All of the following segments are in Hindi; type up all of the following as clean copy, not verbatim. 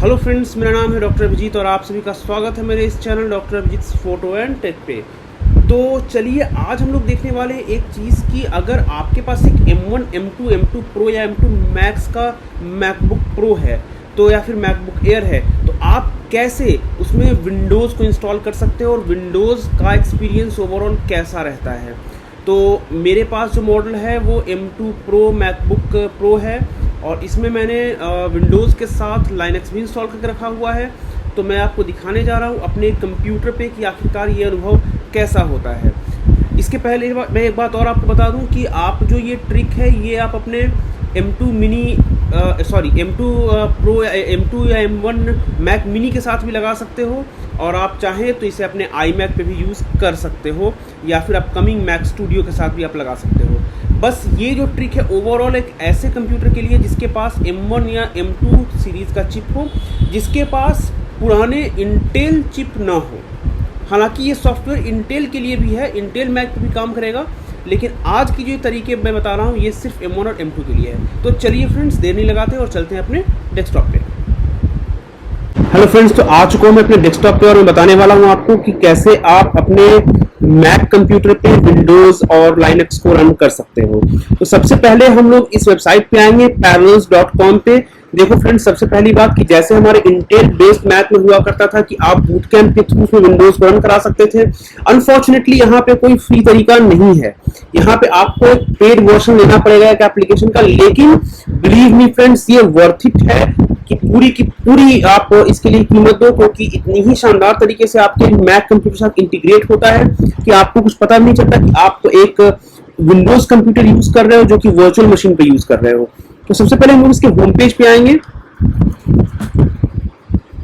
हेलो फ्रेंड्स, मेरा नाम है डॉक्टर अभिजीत और आप सभी का स्वागत है मेरे इस channel doctor Abhijeet photo and tech पे। तो चलिए आज हम लोग देखने वाले एक चीज़ कि अगर आपके पास एक M1, M2, M2 Pro या M2 Max का मैकबुक प्रो है तो या फिर मैकबुक एयर है तो आप कैसे उसमें विंडोज़ को इंस्टॉल कर सकते हो और विंडोज़ का एक्सपीरियंस ओवरऑल कैसा रहता है। तो मेरे पास जो मॉडल है वो M2 Pro मैकबुक प्रो है और इसमें मैंने विंडोज़ के साथ लाइनक्स भी इंस्टॉल करके रखा हुआ है। तो मैं आपको दिखाने जा रहा हूँ अपने कंप्यूटर पे कि आखिरकार ये अनुभव कैसा होता है। इसके पहले मैं एक बात और आपको बता दूँ कि आप जो ये ट्रिक है ये आप अपने M2 Pro या M2 या M1 मैक मिनी के साथ भी लगा सकते हो और आप चाहें तो इसे अपने iMac पे भी यूज़ कर सकते हो या फिर अपकमिंग मैक स्टूडियो के साथ भी आप लगा सकते हो। बस ये जो ट्रिक है ओवरऑल एक ऐसे कंप्यूटर के लिए जिसके पास M1 या M2 सीरीज़ का चिप हो, जिसके पास पुराने इंटेल चिप ना हो। हालांकि ये सॉफ्टवेयर इंटेल के लिए भी है, इंटेल मैक पे भी काम करेगा, लेकिन आज की जो तरीके मैं बता रहा हूँ ये सिर्फ M1 और M2 के लिए है। तो चलिए फ्रेंड्स, देर नहीं लगाते और चलते हैं अपने डेस्कटॉप पे। हेलो फ्रेंड्स, तो आ चुका हूँ मैं अपने डेस्कटॉप पे और मैं बताने वाला हूँ आपको कि कैसे आप अपने मैक कंप्यूटर पे विंडोज और लाइनक्स को रन कर सकते हो। तो सबसे पहले हम लोग इस वेबसाइट पे आएंगे parallels.com पे। देखो फ्रेंड्स, सबसे पहली बात कि जैसे हमारे इंटेल बेस्ड मैक में हुआ करता था कि आप बूट कैंप के थ्रू में विंडोज को रन करा सकते थे, अनफॉर्चुनेटली यहाँ पे कोई फ्री तरीका नहीं है। यहाँ पे आपको एक पेड वर्जन लेना पड़ेगा एक एप्लीकेशन का, लेकिन बिलीव मी फ्रेंड्स ये वर्थ इट है कि पूरी की पूरी आप इसके लिए कीमत दो, क्योंकि इतनी ही शानदार तरीके से आपके मैक कंप्यूटर साथ इंटीग्रेट होता है कि आपको कुछ पता नहीं चलता कि आप तो एक विंडोज कंप्यूटर यूज कर रहे हो जो कि वर्चुअल मशीन पे यूज कर रहे हो। तो सबसे पहले हम लोग इसके होम पेज पे आएंगे।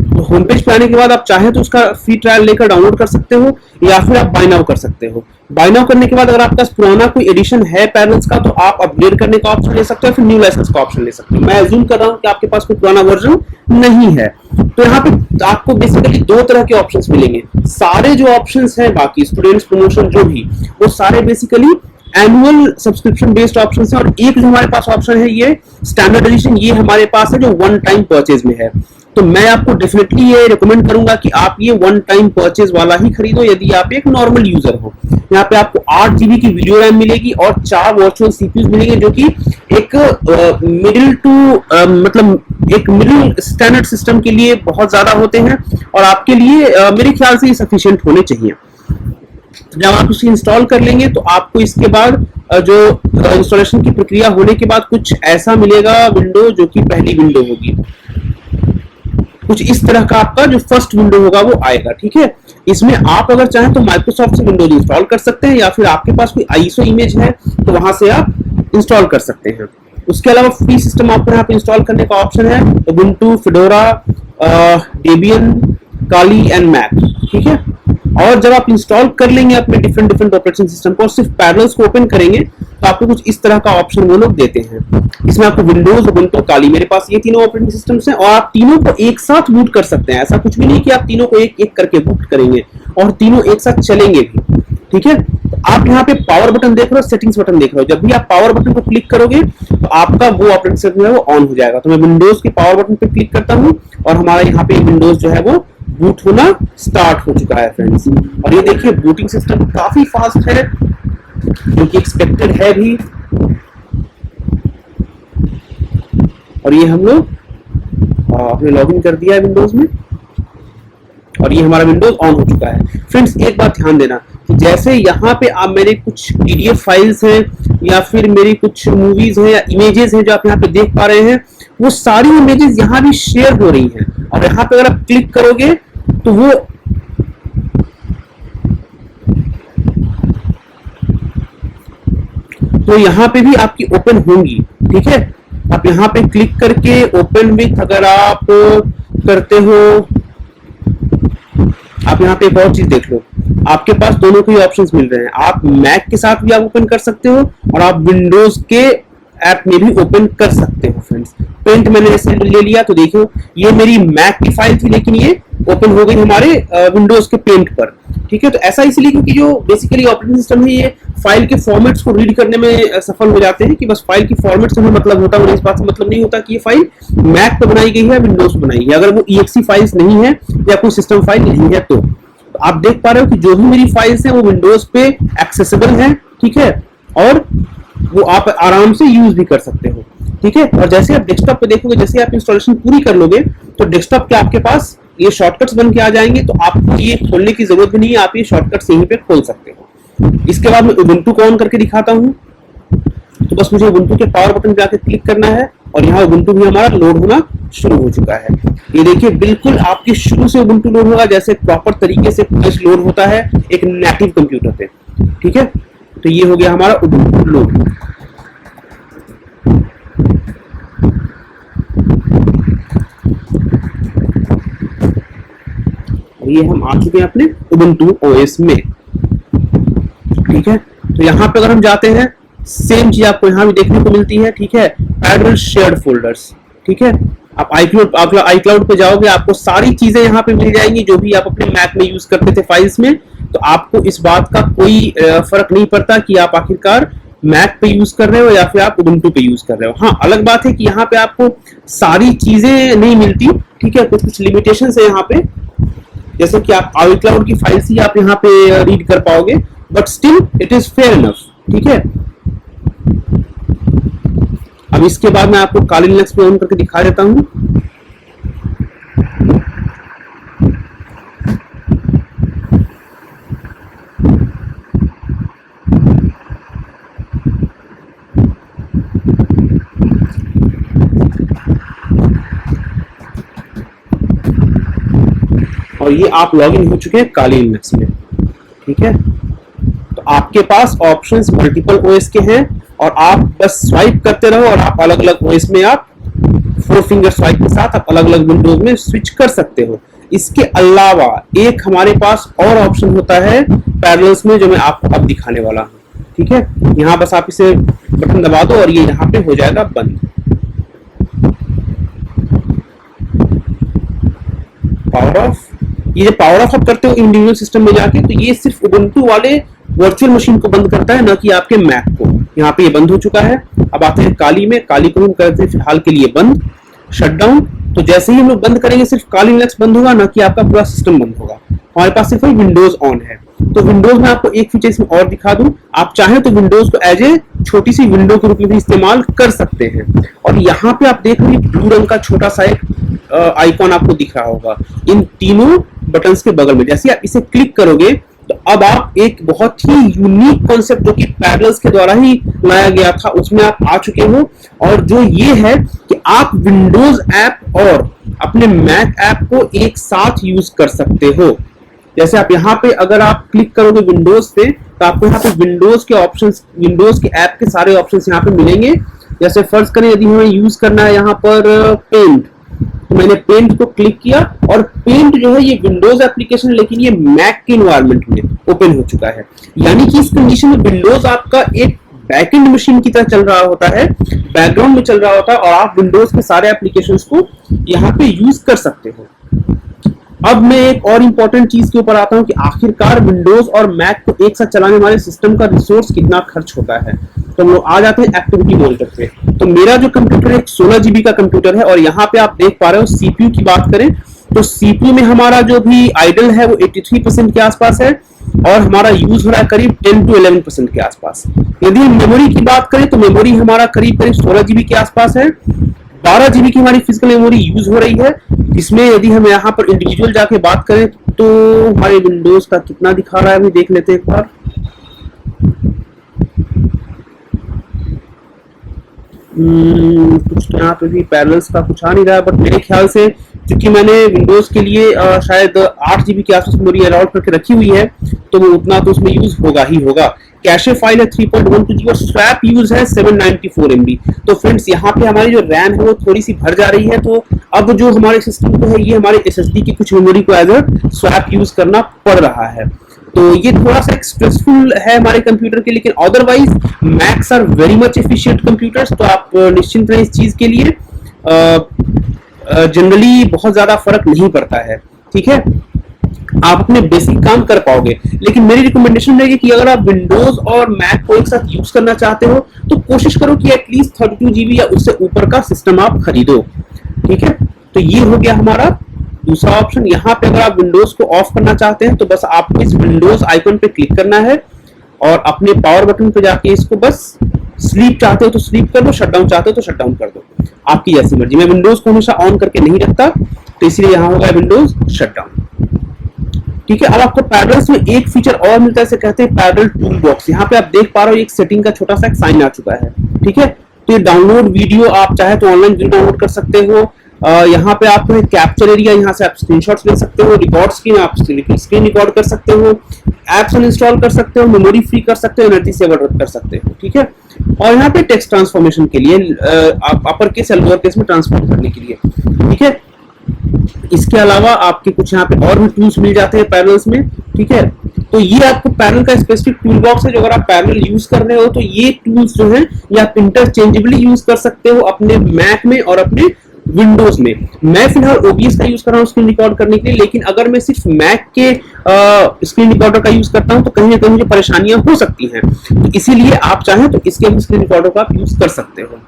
तो होम पेज पे आने के बाद आप चाहें तो उसका फ्री ट्रायल लेकर डाउनलोड कर सकते हो या फिर आप बाय नाउ कर सकते हो। बाय नाउ करने के बाद अगर आपके पास पुराना कोई एडिशन है पैरेलल्स का तो आप अपग्रेड करने का ऑप्शन ले सकते हो, फिर न्यू लाइसेंस का ऑप्शन ले सकते हो। मैं अज्यूम कर रहा हूं कि आपके पास कोई पुराना वर्जन नहीं है। तो यहाँ पे आपको बेसिकली दो तरह के ऑप्शंस मिलेंगे। सारे जो ऑप्शंस हैं बाकी स्टूडेंट्स प्रमोशन जो भी, वो सारे basically annual subscription based option है। और एक जो हमारे पास ऑप्शन है ये स्टैंडर्ड एडिशन, ये हमारे पास है जो वन टाइम परचेज में है। तो मैं आपको डेफिनेटली ये रिकमेंड करूंगा कि आप ये वन टाइम परचेज वाला ही खरीदो यदि आप एक नॉर्मल यूजर हो। यहाँ पे आपको 8 GB की वीडियो रैम मिलेगी और 4 वर्चुअल सीपीयूज मिलेंगे जो कि एक मिडिल स्टैंडर्ड सिस्टम के लिए बहुत ज्यादा होते हैं और आपके लिए मेरे ख्याल से ये सफिशिएंट होने चाहिए। जब आप इसे इंस्टॉल कर लेंगे तो आपको इसके बाद जो इंस्टॉलेशन की प्रक्रिया होने के बाद कुछ ऐसा मिलेगा विंडो जो कि पहली विंडो होगी। कुछ इस तरह का आपका जो फर्स्ट विंडो होगा वो आएगा, ठीक है। इसमें आप अगर चाहें तो माइक्रोसॉफ्ट से विंडोज इंस्टॉल कर सकते हैं या फिर आपके पास कोई आईएसओ इमेज है तो वहां से आप इंस्टॉल कर सकते हैं। उसके अलावा फ्री सिस्टम आपको यहाँ पे इंस्टॉल करने का ऑप्शन है Ubuntu, Fedora, Debian, Kali and Mac, ठीक है। और जब आप इंस्टॉल कर लेंगे अपने डिफरेंट ऑपरेटिंग सिस्टम को और सिर्फ पैरेलल्स को ओपन करेंगे तो आपको कुछ इस तरह का ऑप्शन वो लोग देते हैं। इसमें आपको विंडोज, उबुंटू, काली, मेरे पास ये तीनों ऑपरेटिंग सिस्टम्स हैं और आप तीनों को एक साथ बूट कर सकते हैं। ऐसा कुछ भी नहीं कि आप तीनों को एक एक करके बूट करेंगे और तीनों एक साथ चलेंगे भी, ठीक है। तो आप यहाँ पे पावर बटन देख रहे हो, सेटिंग्स बटन देख रहे हो। जब भी आप पावर बटन को क्लिक करोगे तो आपका वो ऑपरेटिंग सिस्टम है वो ऑन हो जाएगा। तो मैं विंडोज के पावर बटन पे क्लिक करता हूँ और हमारा यहाँ पे विंडोज जो है वो बूट होना स्टार्ट हो चुका है फ्रेंड्स। और ये देखिए बूटिंग सिस्टम काफी फास्ट है जो कि एक्सपेक्टेड है भी। और ये हम लोग अपने लॉगिन कर दिया है विंडोज में और ये हमारा विंडोज ऑन हो चुका है। फ्रेंड्स एक बात ध्यान देना कि जैसे यहाँ पे आप मेरे कुछ पीडीएफ फाइल्स हैं या फिर मेरी कुछ मूवीज हैं या इमेजेस हैं जो आप यहाँ पे देख पा रहे हैं, वो सारी इमेजेस यहाँ भी शेयर हो रही हैं। और यहाँ पे अगर आप क्लिक करोगे तो वो यहाँ पे भी आपकी ओपन होंगी, ठीक है। आप यहाँ पे क्लिक करके ओपन विथ अगर आप करते हो, आप यहाँ पे एक और चीज देख लो, आपके पास दोनों के ऑप्शंस मिल रहे हैं। आप मैक के साथ भी आप ओपन कर सकते हो और आप विंडोज के ऐप में भी ओपन कर सकते हो फ्रेंड्स। पेंट मैंने ऐसे ले लिया तो देखो ये मेरी मैक की फाइल थी लेकिन ये ओपन हो गई हमारे विंडोज के पेंट पर, ठीक है। तो ऐसा इसलिए क्योंकि जो बेसिकली ऑपरेटिंग सिस्टम है ये फाइल के फॉर्मेट्स को रीड करने में सफल हो जाते हैं कि बस फाइल की फॉर्मेट से हमें मतलब होता है, उन्हें इस बात से मतलब नहीं होता कि ये फाइल मैक पे बनाई गई है विंडोज पे बनाई है। अगर वो exe फाइल्स नहीं है या कोई सिस्टम फाइल नहीं है तो आप देख पा रहे हो कि जो भी मेरी फाइल्स हैं वो विंडोज पे एक्सेसिबल हैं, ठीक है, और वो आप आराम से यूज भी कर सकते हो, ठीक है। और जैसे आप डेस्कटॉप पे देखोगे, जैसे आप इंस्टॉलेशन पूरी कर लोगे तो डेस्कटॉप के आपके पास ये शॉर्टकट्स बन के आ जाएंगे, तो आपको ये खोलने की जरूरत भी नहीं है, आप ये शॉर्टकट्स यहीं पे खोल सकते हो। इसके बाद मैं उबुंटू को ऑन करके दिखाता हूँ। तो बस मुझे उबुंटू के पावर बटन पे आके क्लिक करना है और यहाँ उबुंटू भी हमारा लोड होना शुरू हो चुका है। ये देखिए बिल्कुल आपके शुरू से उबुंटू लोड होगा जैसे प्रॉपर तरीके से लोड होता है एक नेटिव कंप्यूटर पे, ठीक है। तो ये हो गया हमारा उबुंटू लोड। ये हम आ चुके हैं अपने उबुंटू ओएस में, ठीक है। तो यहाँ पे अगर हम जाते हैं सेम चीज आपको यहाँ भी देखने को मिलती है, ठीक है, पैरेलल शेयर्ड फोल्डर्स, ठीक है। आप iCloud पे जाओगे आपको सारी चीजें यहाँ पे मिल जाएंगी जो भी आप अपने मैक में यूज करते थे फाइल्स में। तो आपको इस बात का कोई फर्क नहीं पड़ता कि आप आखिरकार मैक पे यूज कर रहे हो या फिर आप उबुंटू पे यूज कर रहे हो। हाँ, अलग बात है कि यहाँ पे आपको सारी चीजें नहीं मिलती, ठीक है, कुछ लिमिटेशंस है यहाँ पे, जैसे कि आप iCloud की फाइल्स ही आप यहाँ पे रीड कर पाओगे, but still it is fair enough, ठीक है। अब इसके बाद मैं आपको काली लिनक्स पे ऑन करके दिखा देता हूं। और ये आप लॉगिन हो चुके हैं काली लिनक्स में, ठीक है। तो आपके पास ऑप्शंस मल्टीपल ओएस के हैं और आप बस स्वाइप करते रहो और आप अलग अलग ओएस में आप 4 फिंगर स्वाइप के साथ आप अलग अलग विंडोज में स्विच कर सकते हो। इसके अलावा एक हमारे पास और ऑप्शन होता है पैरेलल्स में जो मैं आपको अब दिखाने वाला हूं, ठीक है। यहाँ बस आप इसे बटन दबा दो और ये यहाँ पे हो जाएगा बंद। पावर ऑफ, ये जो पावर ऑफ आप करते हो इंडिविजुअल सिस्टम में जाके, तो ये सिर्फ उबुंटू वाले वर्चुअल मशीन को बंद करता है, ना कि आपके मैक को। यहाँ पे ये बंद हो चुका है। अब आते हैं काली में, काली को हम करते हैं फिलहाल के लिए बंद, शटडाउन। तो जैसे ही हम लोग बंद करेंगे सिर्फ काली लिनक्स बंद होगा, ना कि आपका पूरा सिस्टम बंद होगा। हमारे पास सिर्फ विंडोज ऑन है। तो विंडोज में आपको एक फीचर इसमें और दिखा दूं, आप चाहें तो विंडोज को एज ए छोटी सी विंडो के रूप में भी इस्तेमाल कर सकते हैं। और यहाँ पे आप देख रहे हैं ब्लू रंग का छोटा सा एक आइकॉन आपको दिख रहा होगा इन तीनों बटन्स के बगल में। जैसे आप इसे क्लिक करोगे तो अब आप एक बहुत ही यूनिक कॉन्सेप्ट जो कि पैरेलल्स के द्वारा ही लाया गया था उसमें आप आ चुके हो। और जो ये है कि आप विंडोज ऐप और अपने मैक ऐप को एक साथ यूज कर सकते हो। जैसे आप यहाँ पे अगर आप क्लिक करोगे विंडोज पे तो आपको यहाँ पे विंडोज के ऑप्शंस, विंडोज के ऐप के सारे ऑप्शंस यहाँ पे मिलेंगे। जैसे फर्ज करें यदि हमें यूज करना है यहाँ पर पेंट, तो मैंने पेंट को क्लिक किया और पेंट जो है ये विंडोज एप्लीकेशन लेकिन ये मैक के इन्वायरमेंट में ओपन हो चुका है। यानी कि इस कंडीशन में विंडोज आपका एक बैकएंड मशीन की तरह चल रहा होता है, बैकग्राउंड में चल रहा होता है और आप विंडोज के सारे एप्लीकेशंस को यहाँ पे यूज कर सकते हो। अब मैं एक और इंपॉर्टेंट चीज के ऊपर आता हूँ कि आखिरकार विंडोज और मैक को एक साथ चलाने वाले सिस्टम का रिसोर्स कितना खर्च होता है। तो हम लोग आ जाते हैं एक्टिविटी मॉनिटर पे। तो मेरा जो कंप्यूटर एक 16 GB का कंप्यूटर है और यहाँ पे आप देख पा रहे हो सीपीयू की बात करें तो सीपीयू में हमारा जो भी आइडल है वो 83% के आसपास है और हमारा यूज हो रहा है करीब 10 to 11% के आसपास। यदि हम मेमोरी की बात करें तो मेमोरी हमारा करीब 16 GB के आसपास है। 12 GB की हमारी फिजिकल मेमोरी यूज हो रही है। इसमें यदि हम यहाँ पर इंडिविजुअल जाके बात करें तो हमारे विंडोज का कितना दिखा रहा है अभी देख लेते हैं एक बार। कुछ यहाँ पे भी पैरेलल्स का कुछ आ नहीं रहा है, बट मेरे ख्याल से क्योंकि मैंने विंडोज के लिए शायद 8 GB के आसपास मेमोरी अलॉट करके रखी हुई है तो वो उतना तो उसमें यूज होगा ही होगा। कैशे फाइल है 3.12 GB और स्वैप यूज है 794 MB। तो फ्रेंड्स यहाँ पे हमारी जो रैम है वो थोड़ी सी भर जा रही है। तो अब जो हमारे सिस्टम को है ये हमारे SSD की कुछ मेमोरी को एज अ स्वैप यूज करना पड़ रहा है। तो ये थोड़ा सा स्ट्रेसफुल है हमारे कंप्यूटर के, लेकिन otherwise Macs are very much efficient computers. तो आप निश्चिंत रहें इस चीज के लिए। जनरली बहुत ज्यादा फर्क नहीं पड़ता है, ठीक है। आप अपने बेसिक काम कर पाओगे। लेकिन मेरी रिकमेंडेशन रहेगी कि अगर आप विंडोज और मैक को एक साथ यूज करना चाहते हो तो कोशिश करो कि एटलीस्ट 32 GB या उससे ऊपर का सिस्टम आप खरीदो। ठीक है, तो ये हो गया हमारा दूसरा ऑप्शन। यहाँ पे अगर आप विंडोज को ऑफ करना चाहते हैं तो बस आपको इस विंडोज आइकन पे क्लिक करना है और अपने पावर बटन पे जाके इसको बस स्लीप चाहते हो तो स्लीप कर दो, शटडाउन चाहते हो तो शटडाउन कर दो, आपकी जैसी मर्जी। मैं विंडोज को हमेशा ऑन करके नहीं रखता तो इसलिए यहाँ होगा विंडोज शटडाउन। ठीक है, अब आपको पैरेलल्स में एक फीचर और मिलता है, इसे कहते हैं पैरेलल टूल बॉक्स। यहाँ पे आप देख पा रहे हो एक सेटिंग का छोटा सा एक साइन आ चुका है। ठीक है, तो ये डाउनलोड वीडियो आप चाहे तो ऑनलाइन वीडियो डाउनलोड कर सकते हो। यहाँ पे आपको कैप्चर एरिया, यहाँ से आप स्क्रीनशॉट्स ले सकते हो, रिकॉर्ड स्क्रीन, आप स्क्रीन रिकॉर्ड कर सकते हो, एप्स अनइंस्टॉल कर सकते हो, मेमोरी फ्री कर सकते हो, एनर्जी सेवर कर सकते हो। ठीक है, और यहाँ पे टेक्स्ट ट्रांसफॉर्मेशन के लिए आप अपर केस या लोअर केस में ट्रांसफॉर्म करने के लिए। ठीक है, इसके अलावा आपके कुछ यहाँ पे और भी टूल्स मिल जाते हैं पैरेलल्स में। ठीक है, तो ये आपको पैरेलल का स्पेसिफिक टूल बॉक्स है, जो अगर आप पैरेलल यूज कर रहे हो तो ये टूल्स जो हैं ये आप इंटरचेंजेबली यूज कर सकते हो अपने मैक में और अपने विंडोज में। मैं फिलहाल OBS का यूज कर रहा हूँ स्क्रीन रिकॉर्ड करने के लिए, लेकिन अगर मैं सिर्फ मैक के स्क्रीन रिकॉर्डर का यूज करता हूँ तो कहीं ना कहीं मुझे परेशानियां हो सकती हैं, तो इसीलिए आप चाहें तो इसके स्क्रीन रिकॉर्डर का आप यूज कर सकते हो।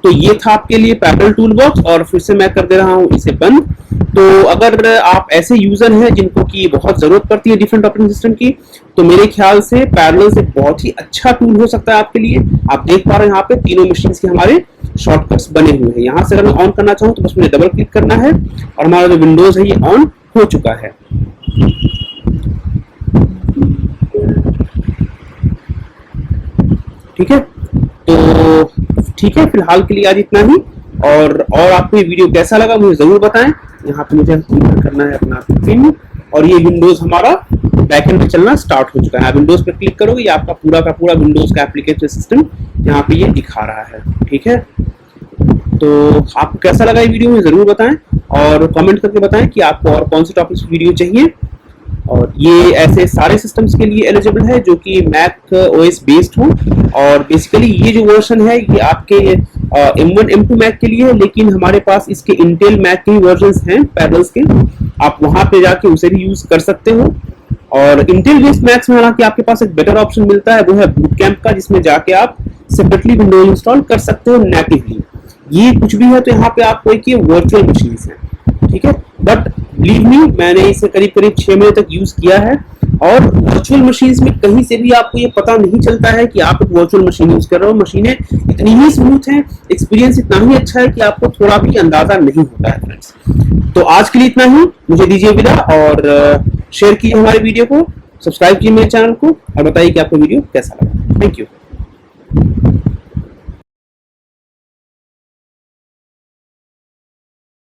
तो ये था आपके लिए पैरेलल टूल बॉक्स, और फिर से मैं कर दे रहा हूँ इसे बंद। तो अगर आप ऐसे यूजर हैं जिनको की बहुत जरूरत पड़ती है डिफरेंट ऑपरेटिंग सिस्टम की, तो मेरे ख्याल से पैरेलल एक बहुत ही अच्छा टूल हो सकता है आपके लिए। आप देख पा रहे हैं यहाँ पे तीनों मशीन्स के हमारे शॉर्टकट्स बने हुए हैं। यहाँ से अगर मैं ऑन करना चाहूँ तो बस मुझे डबल क्लिक करना है और हमारा जो विंडोज है ये ऑन हो चुका है। ठीक है, तो ठीक है, फिलहाल के लिए आज इतना ही। और आपको ये वीडियो कैसा लगा मुझे जरूर बताएं। यहाँ पे मुझे करना है अपना पिन, और ये विंडोज हमारा बैकएंड में चलना स्टार्ट हो चुका है। आप विंडोज पे क्लिक करोगे ये आपका पूरा का पूरा विंडोज का एप्लीकेशन सिस्टम यहाँ पे ये दिखा रहा है। ठीक है, तो आपको कैसा लगा ये वीडियो मुझे जरूर बताएं, और कमेंट करके बताएं कि आपको और कौन से टॉपिक्स वीडियो चाहिए। और ये ऐसे सारे सिस्टम्स के लिए एलिजिबल है जो कि मैक OS बेस्ड हो, और बेसिकली ये जो वर्जन है ये आपके M1 M2 मैक के लिए है, लेकिन हमारे पास इसके इंटेल मैक के वर्जन हैं पैरेलल्स के, आप वहां पे जाके उसे भी यूज कर सकते हो। और इंटेल बेस्ड मैक्स में हालांकि आपके पास एक बेटर ऑप्शन मिलता है, वो है बूट कैंप का, जिसमें जाके आप सेपरेटली विंडोज इंस्टॉल कर सकते हो नेटिवली। ये कुछ भी है तो यहाँ पे आपको एक ये वर्चुअल मशीन है। ठीक है, बट बिलीव मी मैंने इसे करीब 6 महीने तक यूज किया है, और वर्चुअल मशीन्स में कहीं से भी आपको ये पता नहीं चलता है कि आप एक वर्चुअल मशीन यूज कर रहे हो। मशीनें इतनी ही स्मूथ हैं, एक्सपीरियंस इतना ही अच्छा है कि आपको थोड़ा भी अंदाजा नहीं होता है फ्रेंड्स। तो आज के लिए इतना ही, मुझे दीजिए विदा, और शेयर कीजिए हमारे वीडियो को, सब्सक्राइब कीजिए मेरे चैनल को, और बताइए कि आपको वीडियो कैसा लगा। Thank you.